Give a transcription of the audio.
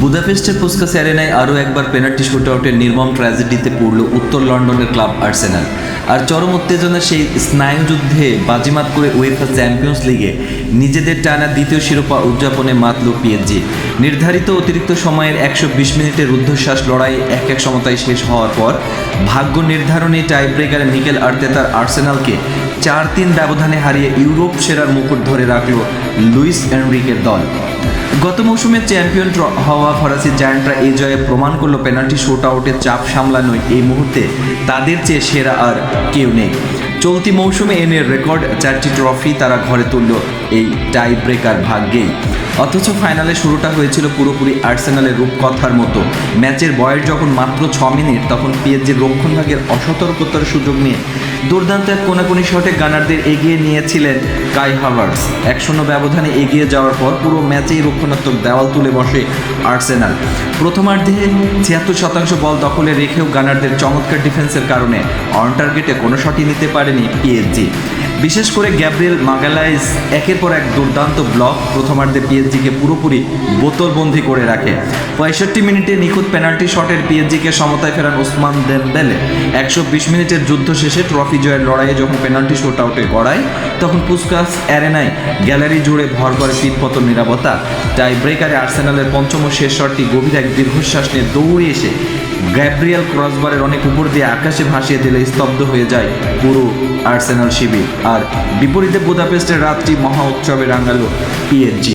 বুদাপেস্টের Puskas অ্যারেনায় আরও একবার penalty শুটআউটের নির্মম ট্র্যাজেডিতে পড়ল উত্তর লন্ডনের ক্লাব আর্সেনাল। আর চরম উত্তেজনার সেই স্নায়ুযুদ্ধে বাজিমাত করে উয়েফা চ্যাম্পিয়ন্স লিগে নিজেদের টানা দ্বিতীয় শিরোপা উদযাপনে মাতল পিএসজি। নির্ধারিত অতিরিক্ত সময়ের 120 মিনিটের রুদ্ধশ্বাস লড়াই 1-1 সমতায় শেষ হওয়ার পর ভাগ্য নির্ধারণী টাই ব্রেকারে মিকেল আর্তেতার আর্সেনালকে 4-3 ব্যবধানে হারিয়ে ইউরোপ সেরার মুকুট ধরে রাখল লুইস এনরিকের দল। গত মৌসুমে চ্যাম্পিয়ন হওয়া ফরাসি জায়ান্টরা এই জয়ে প্রমাণ করলো পেনাল্টি শুটআউটের চাপ সামলানোয় এই মুহূর্তে তাদের চেয়ে সেরা আর কেউ নেই। চলতি মৌসুমে এনে রেকর্ড 4টি ট্রফি তারা ঘরে তুলল এই টাই ব্রেকার ভাগ্যেই। অথচ ফাইনালে শুরুটা হয়েছিল পুরোপুরি আর্সেনালের রূপকথার মতো। ম্যাচের বয়স যখন মাত্র 6 মিনিট, তখন পিএসজির রক্ষণভাগের অসতর্কতার সুযোগ নিয়ে দুর্দান্ত এক কোনাকুনি শটে গানারদের এগিয়ে নিয়েছিলেন কাই হাভার্টস। 1-0 ব্যবধানে এগিয়ে যাওয়ার পর পুরো ম্যাচেই রক্ষণাত্মক দেওয়াল তুলে বসে আর্সেনাল। প্রথমার্ধে 76% বল দখলে রেখেও গানারদের চমৎকার ডিফেন্সের কারণে অন টার্গেটে কোনো শটই নিতে পারেনি পিএসজি। বিশেষ করে গ্যাব্রিয়েল মাগালাইস একের পর এক দুর্দান্ত ব্লক প্রথমার্ধে পিএসজিকে পুরোপুরি বোতলবন্দি করে রাখে। 65 মিনিটে নিখুঁত পেনাল্টি শটের পিএসজিকে সমতায় ফেরান ওসমান দেমবেলে। 120 মিনিটের যুদ্ধ শেষে ট্রফি জয়ের লড়াইয়ে যখন পেনাল্টি শুটআউটে গড়ায়, তখন পুস্কাস অ্যারেনায় গ্যালারি জুড়ে ভর করে শীতপতন নীরবতা। টাই ব্রেকারে আর্সেনালের পঞ্চম শেষ শটটি গভীর এক দীর্ঘশ্বাস নিয়ে দৌড়ে এসে গ্যাব্রিয়েল ক্রসবারের অনেক উপর দিয়ে আকাশে ভাসিয়ে দিলে স্তব্ধ হয়ে যায় পুরো আর্সেনাল শিবির। আর বিপরীতে বুদাপেস্টের রাতটি মহা উৎসবে রাঙালো পিএসজি।